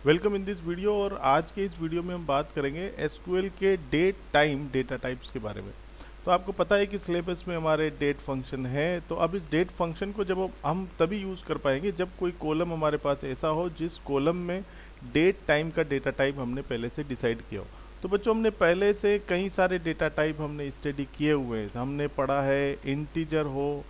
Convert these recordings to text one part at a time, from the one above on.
Welcome in this video. और आज के इस वीडियो में हम बात करेंगे एसक्यूएल के डेट टाइम डेटा टाइप्स के बारे में। तो आपको पता है कि सिलेबस में हमारे डेट फंक्शन है। तो अब इस डेट फंक्शन को जब हम तभी यूज़ कर पाएंगे जब कोई कॉलम हमारे पास ऐसा हो जिस कॉलम में डेट टाइम का डेटा टाइप हमने पहले से डिसाइड किया हो। तो बच्चों, हमने पहले से कई सारे डेटा टाइप हमने स्टडी किए हुए हैं। हमने पढ़ा है इंटीजर हो,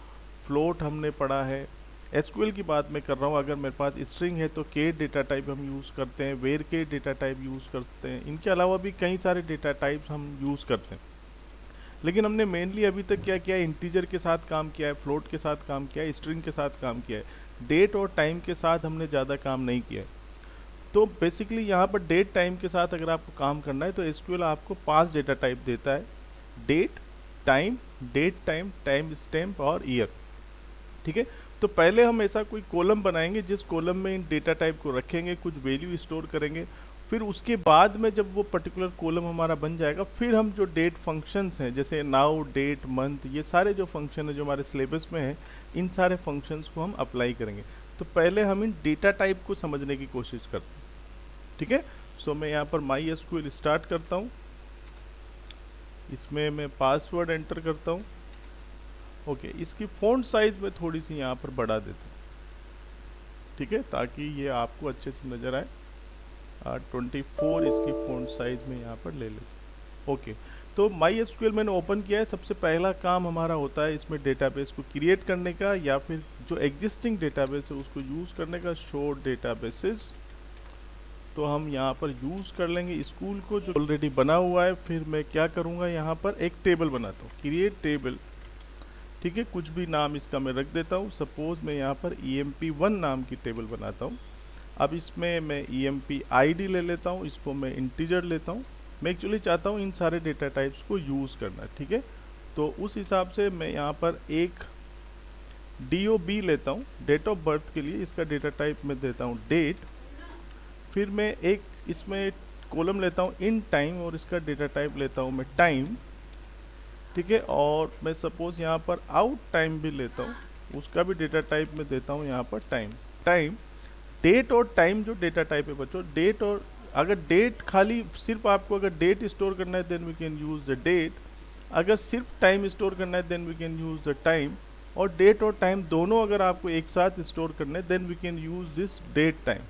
फ्लोट हमने पढ़ा है। एसक्यूएल की बात मैं कर रहा हूँ। अगर मेरे पास स्ट्रिंग है तो के डेटा टाइप हम यूज़ करते हैं, वेर के डेटा टाइप यूज़ करते हैं। इनके अलावा भी कई सारे डेटा टाइप्स हम यूज़ करते हैं। लेकिन हमने मेनली अभी तक क्या किया है, इंटीजर के साथ काम किया है, फ्लोट के साथ काम किया है, स्ट्रिंग के साथ काम किया है। डेट और टाइम के साथ हमने ज़्यादा काम नहीं किया है। तो बेसिकली यहाँ पर डेट टाइम के साथ अगर आपको काम करना है तो एसक्यूएल आपको 5 डेटा टाइप देता है: date time, date time, time stamp और ईयर। ठीक है। तो पहले हम ऐसा कोई कॉलम बनाएंगे जिस कॉलम में इन डेटा टाइप को रखेंगे, कुछ वैल्यू स्टोर करेंगे। फिर उसके बाद में जब वो पर्टिकुलर कॉलम हमारा बन जाएगा, फिर हम जो डेट फंक्शंस हैं जैसे नाउ, डेट, मंथ, ये सारे जो फंक्शन है जो हमारे सिलेबस में है, इन सारे फंक्शंस को हम अप्लाई करेंगे। तो पहले हम इन डेटा टाइप को समझने की कोशिश करते हैं। ठीक है। सो मैं यहाँ पर माई एसक्यूएल स्टार्ट करता हूँ। इसमें मैं पासवर्ड एंटर करता हूँ। ओके, इसकी फ़ॉन्ट साइज़ में थोड़ी सी यहाँ पर बढ़ा देता हूँ। ठीक है, ताकि ये आपको अच्छे से नज़र आए। 24 इसकी फ़ॉन्ट साइज़ में यहाँ पर ले लेते हैं। ओके, तो माई एसक्यूएल मैंने ओपन किया है। सबसे पहला काम हमारा होता है इसमें डेटाबेस को क्रिएट करने का, या फिर जो एग्जिस्टिंग डेटाबेस है उसको यूज़ करने का, शो डेटाबेसेस। तो हम यहाँ पर यूज़ कर लेंगे स्कूल को जो ऑलरेडी बना हुआ है। फिर मैं क्या करूँगा, यहाँ पर एक टेबल बनाता हूँ, क्रिएट टेबल। ठीक है, कुछ भी नाम इसका मैं रख देता हूँ। सपोज़ मैं यहाँ पर emp1 नाम की टेबल बनाता हूँ। अब इसमें मैं emp id ले लेता हूँ, इसको मैं इंटीजर लेता हूँ। मैं एक्चुअली चाहता हूँ इन सारे डेटा टाइप्स को यूज़ करना। ठीक है, तो उस हिसाब से मैं यहाँ पर एक dob लेता हूँ, डेट ऑफ बर्थ के लिए। इसका डेटा टाइप मैं देता हूँ डेट। फिर मैं एक इसमें कॉलम लेता हूँ इन टाइम, और इसका डेटा टाइप लेता हूँ मैं टाइम। ठीक है, और मैं सपोज यहाँ पर आउट टाइम भी लेता हूँ, उसका भी डेटा टाइप में देता हूँ यहाँ पर टाइम। टाइम, डेट और टाइम जो डेटा टाइप है बच्चों, डेट और अगर डेट खाली सिर्फ आपको अगर डेट स्टोर करना है then we can use the date. अगर सिर्फ टाइम स्टोर करना है then we can use the time. और डेट और टाइम दोनों अगर आपको एक साथ स्टोर करना है then we can use this date time.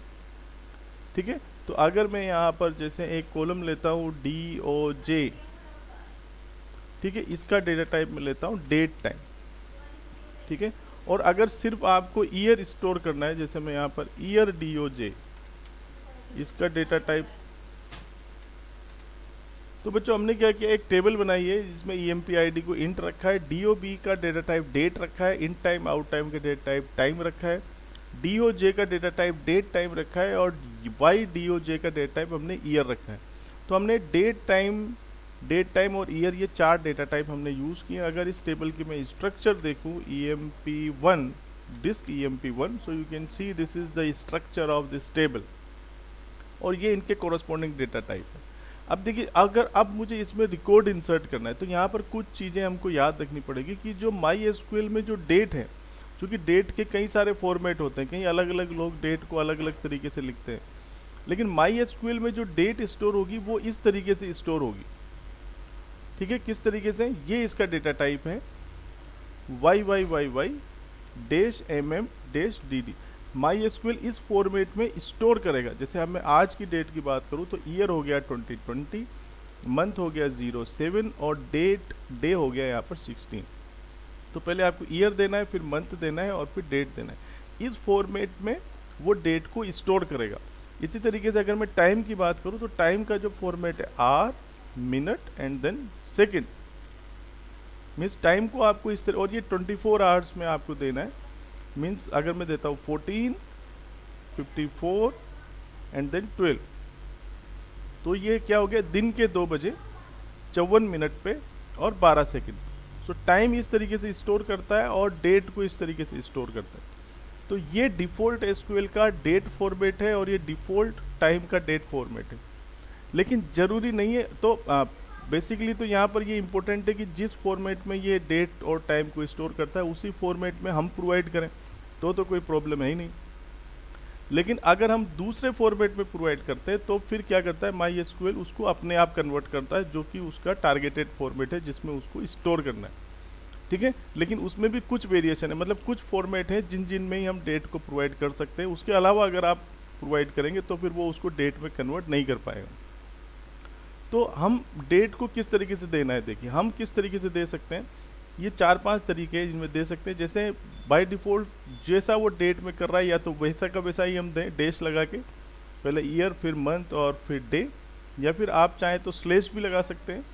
ठीक है, तो अगर मैं यहाँ पर जैसे एक कॉलम लेता हूँ DOJ, ठीक है, इसका डेटा टाइप में लेता हूँ डेट टाइम। ठीक है, और अगर सिर्फ आपको ईयर स्टोर करना है, जैसे मैं यहाँ पर ईयर DOJ, इसका डेटा टाइप। तो बच्चों, हमने क्या किया, एक टेबल बनाई है जिसमें emp id को इंट रखा है, dob का डेटा टाइप डेट रखा है, इन टाइम आउट टाइम का डेटा टाइप टाइम रखा है, doj का डेटा टाइप डेट टाइम रखा है, और ydoj का डेटा टाइप हमने ईयर रखा है। तो हमने डेट टाइम और ईयर, ये 4 डेटा टाइप हमने यूज़ किए। अगर इस टेबल की मैं स्ट्रक्चर देखूँ, emp1 desc emp1, so you can see this is the structure of this table, और ये इनके कोरस्पॉन्डिंग डेटा टाइप है। अब देखिए, अगर अब मुझे इसमें रिकॉर्ड इंसर्ट करना है तो यहाँ पर कुछ चीज़ें हमको याद रखनी पड़ेगी कि जो माई एसक्यूएल में जो डेट है, क्योंकि डेट के कई सारे फॉर्मेट होते हैं, कई अलग अलग लोग डेट को अलग अलग तरीके से लिखते हैं, लेकिन माई एसक्यूएल में जो डेट स्टोर होगी वो इस तरीके से स्टोर होगी। ठीक है, किस तरीके से, ये इसका डेटा टाइप है YYYY dash MM dash DD। My SQL इस फॉर्मेट में स्टोर करेगा। जैसे अब मैं आज की डेट की बात करूँ तो ईयर हो गया 2020, मंथ हो गया 07, और डे हो गया यहाँ पर 16। तो पहले आपको ईयर देना है, फिर मंथ देना है, और फिर डेट देना है। इस फॉर्मेट में वो डेट को स्टोर करेगा। इसी तरीके से अगर मैं टाइम की बात करूँ तो टाइम का जो फॉर्मेट है hour, minute and then second. Means time को आपको इस तरह, और ये 24 आवर्स में आपको देना है। मीन्स अगर मैं देता हूँ 14, 54 एंड देन 12, तो ये क्या हो गया, दिन के 2 बजे 54 मिनट पे और 12 सेकंड। सो टाइम इस तरीके से स्टोर करता है और डेट को इस तरीके से स्टोर करता है। तो ये डिफ़ॉल्ट एसक्यूएल का डेट फॉर्मेट है, और ये डिफ़ॉल्ट टाइम का डेट फॉर्मेट है। लेकिन ज़रूरी नहीं है। तो बेसिकली तो यहाँ पर ये इंपॉर्टेंट है कि जिस फॉर्मेट में ये डेट और टाइम को स्टोर करता है उसी फॉर्मेट में हम प्रोवाइड करें, तो कोई प्रॉब्लम है ही नहीं। लेकिन अगर हम दूसरे फॉर्मेट में प्रोवाइड करते हैं तो फिर क्या करता है माई एसक्यूएल, उसको अपने आप कन्वर्ट करता है, जो कि उसका टारगेटेड फॉर्मेट है जिसमें उसको स्टोर करना है। ठीक है, लेकिन उसमें भी कुछ वेरिएशन है, मतलब कुछ फॉर्मेट है जिनमें ही हम डेट को प्रोवाइड कर सकते हैं, उसके अलावा अगर आप प्रोवाइड करेंगे तो फिर वो उसको डेट में कन्वर्ट नहीं कर पाएगा। तो हम डेट को किस तरीके से देना है, देखिए हम किस तरीके से दे सकते हैं, ये 4-5 तरीके हैं जिनमें दे सकते हैं। जैसे बाय डिफ़ॉल्ट जैसा वो डेट में कर रहा है या तो वैसा का वैसा ही हम दें, डैश लगा के, पहले ईयर फिर मंथ और फिर डे, या फिर आप चाहें तो स्लेश भी लगा सकते हैं,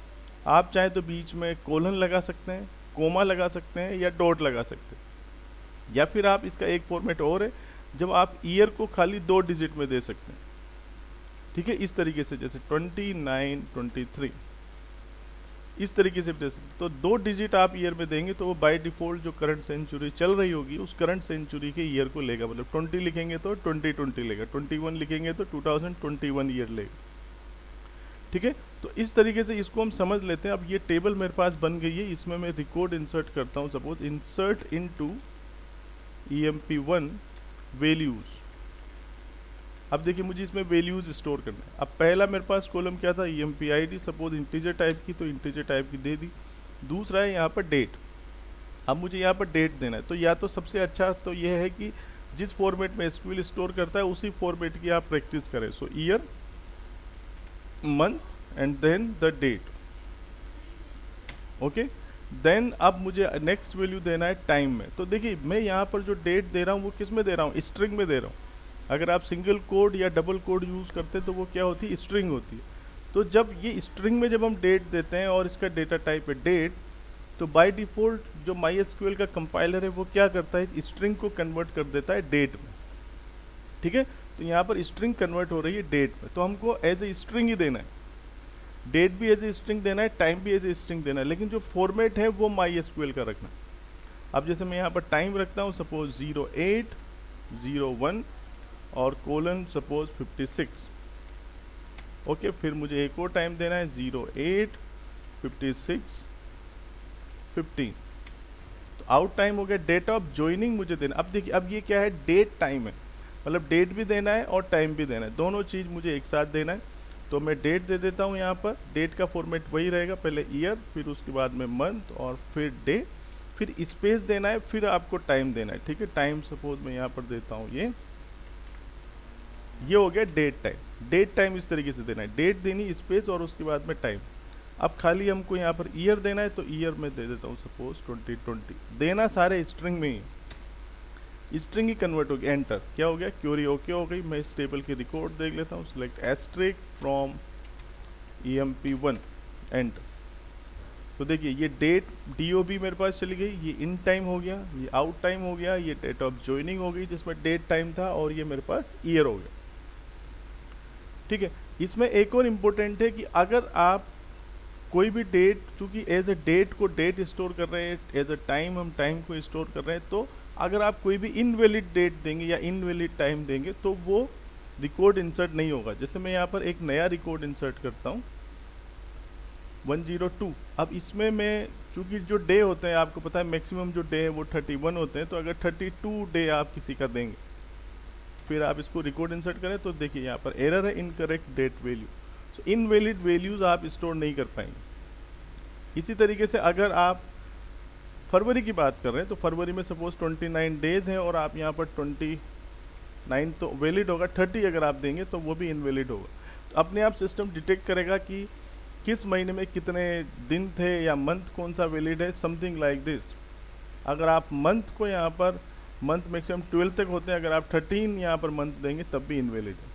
आप चाहें तो बीच में कोलन लगा सकते हैं, कोमा लगा सकते हैं या डॉट लगा सकते हैं। या फिर आप इसका एक फॉर्मेट और है जब आप ईयर को खाली 2 डिजिट में दे सकते हैं। ठीक है, इस तरीके से जैसे 29, 23 इस तरीके से दे सकते। तो 2 डिजिट आप ईयर में देंगे तो वो बाय डिफ़ॉल्ट जो करंट सेंचुरी चल रही होगी उस करंट सेंचुरी के ईयर को लेगा, मतलब 20 लिखेंगे तो 2020 लेगा, 21 लिखेंगे तो 2021 ईयर लेगा। ठीक है, तो इस तरीके से इसको हम समझ लेते हैं। अब ये टेबल मेरे पास बन गई है, इसमें मैं रिकॉर्ड इंसर्ट करता हूँ। Suppose insert into EMP1 values. अब देखिए मुझे इसमें वैल्यूज स्टोर करना है। अब पहला मेरे पास कॉलम क्या था, EMP ID, suppose integer type की, तो इंटीजर टाइप की दे दी। दूसरा है यहाँ पर डेट। अब मुझे यहाँ पर डेट देना है, तो या तो सबसे अच्छा तो यह है कि जिस फॉर्मेट में SQL स्टोर करता है उसी फॉर्मेट की आप प्रैक्टिस करें। So year, month and then the date. Okay, then अब मुझे नेक्स्ट वैल्यू देना है टाइम में। तो देखिए मैं यहाँ पर जो डेट दे रहा हूँ वो किस में दे रहा हूँ, स्ट्रिंग में दे रहा हूँ। अगर आप सिंगल कोड या डबल कोड यूज़ करते हैं तो वो क्या होती है, स्ट्रिंग होती है। तो जब ये स्ट्रिंग में जब हम डेट देते हैं और इसका डेटा टाइप है डेट, तो बाय डिफ़ॉल्ट जो MySQL का कंपाइलर है वो क्या करता है, स्ट्रिंग को कन्वर्ट कर देता है डेट में। ठीक है, तो यहाँ पर स्ट्रिंग कन्वर्ट हो रही है डेट में, तो हमको एज ए स्ट्रिंग ही देना है। डेट भी एज ए स्ट्रिंग देना है, टाइम भी एज ए स्ट्रिंग देना है, लेकिन जो फॉर्मेट है वो MySQL का रखना है। अब जैसे मैं यहाँ पर टाइम रखता हूँ सपोज 08, 01 और कोलन सपोज 56। ओके, फिर मुझे एक और टाइम देना है 08, 56, 15। तो आउट टाइम हो गया। डेट ऑफ ज्वाइनिंग मुझे देना। अब देखिए अब ये क्या है, डेट टाइम है, मतलब डेट भी देना है और टाइम भी देना है, दोनों चीज़ मुझे एक साथ देना है। तो मैं डेट दे देता हूँ यहाँ पर। डेट का फॉर्मेट वही रहेगा, पहले ईयर, फिर उसके बाद में मंथ और फिर डे, फिर स्पेस देना है, फिर आपको टाइम देना है। ठीक है, टाइम सपोज मैं यहाँ पर देता हूँ ये हो गया डेट टाइम। डेट टाइम इस तरीके से देना है, डेट देनी, स्पेस और उसके बाद में टाइम। अब खाली हमको यहाँ पर ईयर देना है, तो ईयर में दे देता हूँ सपोज 2020। देना सारे स्ट्रिंग में ही, स्ट्रिंग ही कन्वर्ट हो गया। एंटर, क्या हो गया, क्वेरी ओके हो गई। मैं इस टेबल की रिकॉर्ड देख लेता हूँ, select asterisk from EMP1, enter. तो देखिए ये डेट DOB मेरे पास चली गई, ये इन टाइम हो गया, ये आउट टाइम हो गया, ये डेट ऑफ ज्वाइनिंग हो गई जिसमें डेट टाइम था, और ये मेरे पास ईयर हो गया। ठीक है, इसमें एक और इम्पोर्टेंट है कि अगर आप कोई भी डेट, चूंकि एज अ डेट को डेट स्टोर कर रहे हैं, एज अ टाइम हम टाइम को स्टोर कर रहे हैं, तो अगर आप कोई भी इनवैलिड डेट देंगे या इनवैलिड टाइम देंगे तो वो रिकॉर्ड इंसर्ट नहीं होगा। जैसे मैं यहाँ पर एक नया रिकॉर्ड इंसर्ट करता हूँ 102। अब इसमें मैं, चूंकि जो डे होते हैं आपको पता है मैक्सिमम जो डे है वो 31 होते हैं, तो अगर 32 डे आप किसी का देंगे फिर आप इसको रिकॉर्ड इंसर्ट करें तो देखिए यहाँ पर एरर है, इनकरेक्ट डेट वैल्यू। सो इनवैलिड वैल्यूज आप स्टोर नहीं कर पाएंगे। इसी तरीके से अगर आप फरवरी की बात कर रहे हैं तो फरवरी में सपोज 29 डेज हैं और आप यहाँ पर 29 तो वैलिड होगा, 30 अगर आप देंगे तो वो भी इनवैलिड होगा। तो अपने आप सिस्टम डिटेक्ट करेगा कि किस महीने में कितने दिन थे या मंथ कौन सा वैलिड है, समथिंग लाइक दिस। अगर आप मंथ को यहाँ पर, मंथ मैक्सिमम 12 तक होते हैं, अगर आप 13 यहाँ पर मंथ देंगे तब भी इनवैलिड है।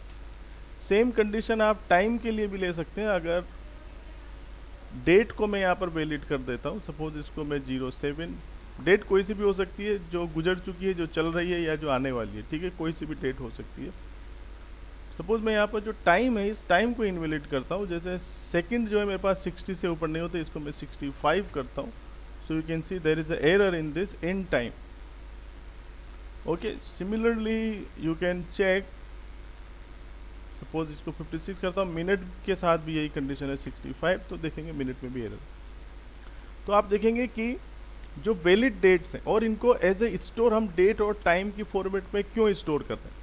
सेम कंडीशन आप टाइम के लिए भी ले सकते हैं। अगर डेट को मैं यहाँ पर वैलिड कर देता हूँ, सपोज इसको मैं 07, डेट कोई सी भी हो सकती है जो गुजर चुकी है, जो चल रही है या जो आने वाली है। ठीक है, कोई सी भी डेट हो सकती है। सपोज मैं यहाँ पर जो टाइम है इस टाइम को इनवैलिड करता हूँ। जैसे सेकंड जो है मेरे पास 60 से ऊपर नहीं होते, इसको मैं 65 करता हूँ। So you can see there is a error in this in time. Okay, similarly you can check, suppose इसको 56 करता हूँ, मिनट के साथ भी यही कंडीशन है 65, तो देखेंगे मिनट में भी एरर। तो आप देखेंगे कि जो वैलिड डेट्स हैं और इनको एज ए स्टोर हम डेट और टाइम की फॉर्मेट में क्यों स्टोर कर रहे हैं।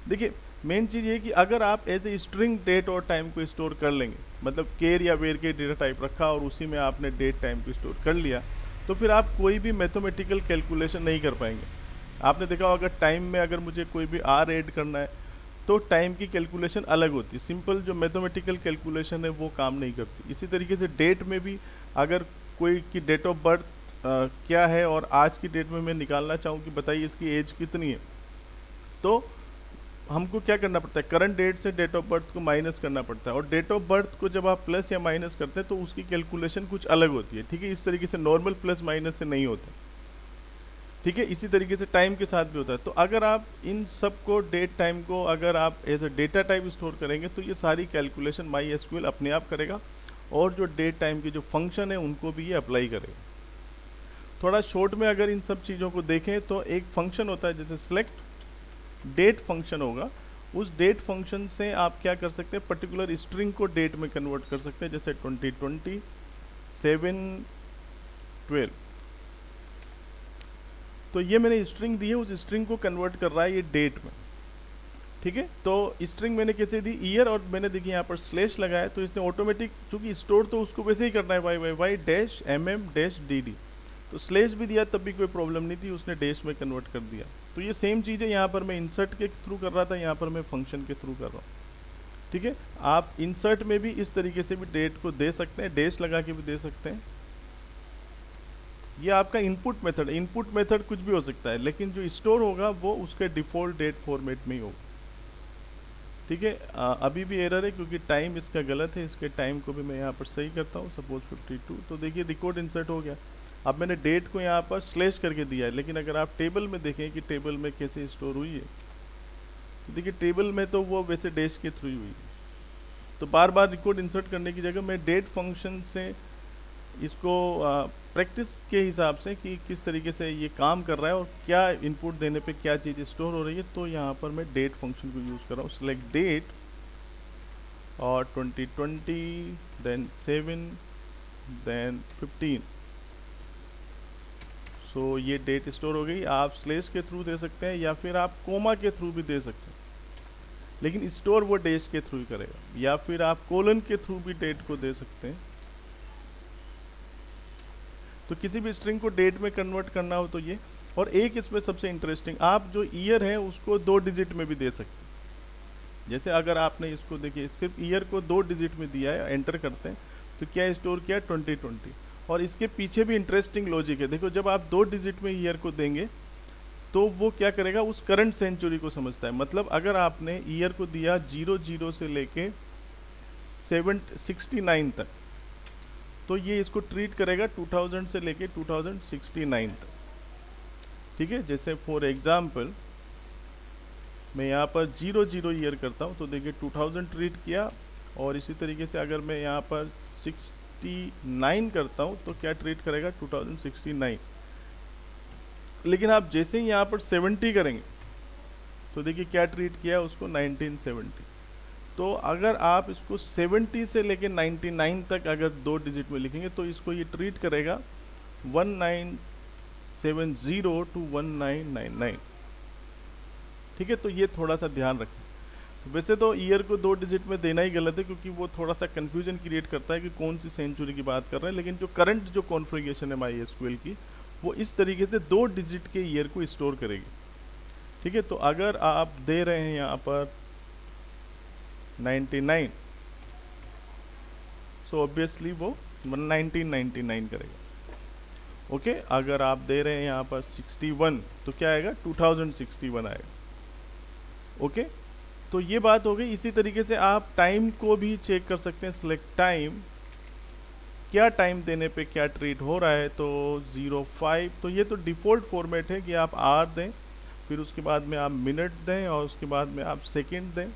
देखिए मेन चीज़ ये है कि अगर आप एज ए स्ट्रिंग डेट और टाइम को स्टोर कर लेंगे, मतलब केर या वेर के डेटा टाइप रखा और उसी में आपने डेट टाइम को स्टोर कर लिया, तो फिर आप कोई भी मैथमेटिकल कैलकुलेशन नहीं कर पाएंगे। आपने देखा होगा अगर टाइम में अगर मुझे कोई भी आर ऐड करना है तो टाइम की कैलकुलेशन अलग होती है, सिंपल जो मैथमेटिकल कैलकुलेशन है वो काम नहीं करती। इसी तरीके से डेट में भी अगर कोई की डेट ऑफ बर्थ क्या है और आज की डेट में मैं निकालना चाहूँ कि बताइए इसकी एज कितनी है, तो हमको क्या करना पड़ता है, करंट डेट से डेट ऑफ बर्थ को माइनस करना पड़ता है, और डेट ऑफ बर्थ को जब आप प्लस या माइनस करते हैं तो उसकी कैलकुलेशन कुछ अलग होती है। ठीक है, इस तरीके से नॉर्मल प्लस माइनस से नहीं होता। ठीक है, इसी तरीके से टाइम के साथ भी होता है। तो अगर आप इन सब को डेट टाइम को अगर आप as a data type store करेंगे तो ये सारी कैलकुलेशन माई एसक्यूएल अपने आप करेगा, और जो डेट टाइम के जो फंक्शन है उनको भी ये अप्लाई करेगा। थोड़ा शॉर्ट में अगर इन सब चीज़ों को देखें तो एक फंक्शन होता है जैसे सिलेक्ट डेट फंक्शन होगा, उस डेट फंक्शन से आप क्या कर सकते हैं, पर्टिकुलर स्ट्रिंग को डेट में कन्वर्ट कर सकते हैं, जैसे 2020 7/12। तो ये मैंने स्ट्रिंग दी है, उस स्ट्रिंग को कन्वर्ट कर रहा है ये डेट में। ठीक है, तो स्ट्रिंग मैंने कैसे दी, ईयर, और मैंने देखिए यहाँ पर स्लैश लगाया तो इसने ऑटोमेटिक, चूंकि स्टोर तो उसको वैसे ही करना है y dash mm dash dd, तो स्लैश भी दिया तब भी कोई प्रॉब्लम नहीं थी, उसने डैश में कन्वर्ट कर दिया। तो ये सेम चीज़ है, यहाँ पर मैं इंसर्ट के थ्रू कर रहा था, यहाँ पर मैं फंक्शन के थ्रू कर रहा हूँ। ठीक है, आप इंसर्ट में भी इस तरीके से भी डेट को दे सकते हैं, डैश लगा के भी दे सकते हैं। ये आपका इनपुट मेथड, इनपुट मेथड कुछ भी हो सकता है, लेकिन जो स्टोर होगा वो उसके डिफ़ॉल्ट डेट फॉर्मेट में ही होगा। ठीक है, अभी भी एरर है क्योंकि टाइम इसका गलत है, इसके टाइम को भी मैं यहाँ पर सही करता हूँ, सपोज 52। तो देखिए रिकॉर्ड इंसर्ट हो गया। अब मैंने डेट को यहाँ पर स्लैश करके दिया है, लेकिन अगर आप टेबल में देखें कि टेबल में कैसे स्टोर हुई है, तो देखिए टेबल में तो वो वैसे डैश के थ्रू हुई है। तो बार बार रिकॉर्ड इंसर्ट करने की जगह मैं डेट फंक्शन से इसको प्रैक्टिस के हिसाब से कि किस तरीके से ये काम कर रहा है और क्या इनपुट देने पे क्या चीज़ स्टोर हो रही है, तो यहाँ पर मैं डेट फंक्शन को यूज़ कर रहा हूँ। सिलेक्ट डेट और 2020 देन 7 देन 15। सो ये डेट स्टोर हो गई। आप स्लैश के थ्रू दे सकते हैं या फिर आप कोमा के थ्रू भी दे सकते हैं, लेकिन स्टोर वो डैश के थ्रू ही करेगा, या फिर आप कोलन के थ्रू भी डेट को दे सकते हैं। तो किसी भी स्ट्रिंग को डेट में कन्वर्ट करना हो तो ये, और एक इसमें सबसे इंटरेस्टिंग, आप जो ईयर है उसको 2 डिजिट में भी दे सकते हैं। जैसे अगर आपने इसको देखिए सिर्फ ईयर को 2 डिजिट में दिया है, एंटर करते हैं तो क्या स्टोर किया, 2020। और इसके पीछे भी इंटरेस्टिंग लॉजिक है। देखो जब आप 2 डिजिट में ईयर को देंगे तो वो क्या करेगा, उस करंट सेंचुरी को समझता है। मतलब अगर आपने ईयर को दिया 00 से लेके 769 तक, तो ये इसको ट्रीट करेगा 2000 से लेके 2069 तक। ठीक है, जैसे फॉर एग्जाम्पल मैं यहाँ पर 00 ईयर करता हूँ तो देखिए 2000 ट्रीट किया, और इसी तरीके से अगर मैं यहाँ पर 69 करता हूँ तो क्या ट्रीट करेगा, 2069। लेकिन आप जैसे ही यहाँ पर 70 करेंगे तो देखिए क्या ट्रीट किया उसको, 1970। तो अगर आप इसको 70 से लेके 99 तक अगर 2 डिजिट में लिखेंगे तो इसको ये ट्रीट करेगा 1970 टू 1999। ठीक है, तो ये थोड़ा सा ध्यान रखें। तो वैसे तो ईयर को 2 डिजिट में देना ही गलत है क्योंकि वो थोड़ा सा कन्फ्यूजन क्रिएट करता है कि कौन सी सेंचुरी की बात कर रहे हैं, लेकिन जो करंट जो कॉन्फ़िगरेशन है माई एसक्यूएल की, वो इस तरीके से 2 डिजिट के ईयर को स्टोर करेगी। ठीक है, तो अगर आप दे रहे हैं यहाँ पर 99, सो ऑब्वियसली वो 1999 करेगा। ओके, अगर आप दे रहे हैं यहाँ पर 61 तो क्या आएगा, 2061 आएगा। ओके, तो ये बात हो गई। इसी तरीके से आप टाइम को भी चेक कर सकते हैं, सिलेक्ट टाइम, क्या टाइम देने पे क्या ट्रीट हो रहा है, तो 05। तो ये तो डिफ़ॉल्ट फॉर्मेट है कि आप आर दें, फिर उसके बाद में आप मिनट दें, और उसके बाद में आप सेकेंड दें।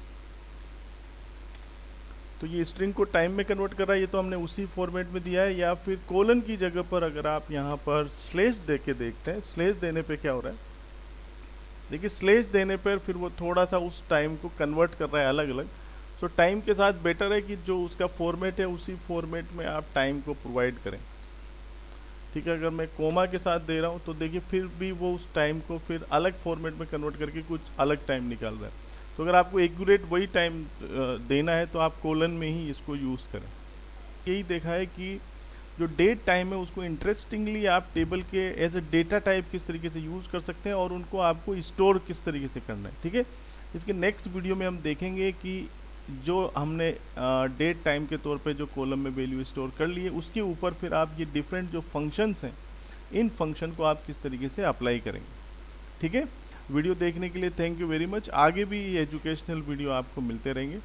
तो ये स्ट्रिंग को टाइम में कन्वर्ट कर रहा है, ये तो हमने उसी फॉर्मेट में दिया है। या फिर कोलन की जगह पर अगर आप यहाँ पर स्लैश दे के देखते हैं, स्लैश देने पे क्या हो रहा है, देखिए स्लैश देने पर फिर वो थोड़ा सा उस टाइम को कन्वर्ट कर रहा है अलग अलग। सो टाइम के साथ बेटर है कि जो उसका फॉर्मेट है उसी फॉर्मेट में आप टाइम को प्रोवाइड करें। ठीक है, अगर मैं कोमा के साथ दे रहा हूँ तो देखिए फिर भी वो उस टाइम को फिर अलग फॉर्मेट में कन्वर्ट करके कुछ अलग टाइम निकाल रहा है। तो अगर आपको एक्यूरेट वही टाइम देना है तो आप कोलन में ही इसको यूज़ करें। यही देखा है कि जो डेट टाइम है उसको इंटरेस्टिंगली आप टेबल के एज अ डेटा टाइप किस तरीके से यूज़ कर सकते हैं और उनको आपको स्टोर किस तरीके से करना है, ठीक है। इसके नेक्स्ट वीडियो में हम देखेंगे कि जो हमने डेट टाइम के तौर पे जो कॉलम में वैल्यू स्टोर कर लिए उसके ऊपर फिर आप ये डिफरेंट जो फंक्शंस हैं इन फंक्शन को आप किस तरीके से अप्लाई करेंगे, ठीक है। वीडियो देखने के लिए थैंक यू वेरी मच। आगे भी एजुकेशनल वीडियो आपको मिलते रहेंगे।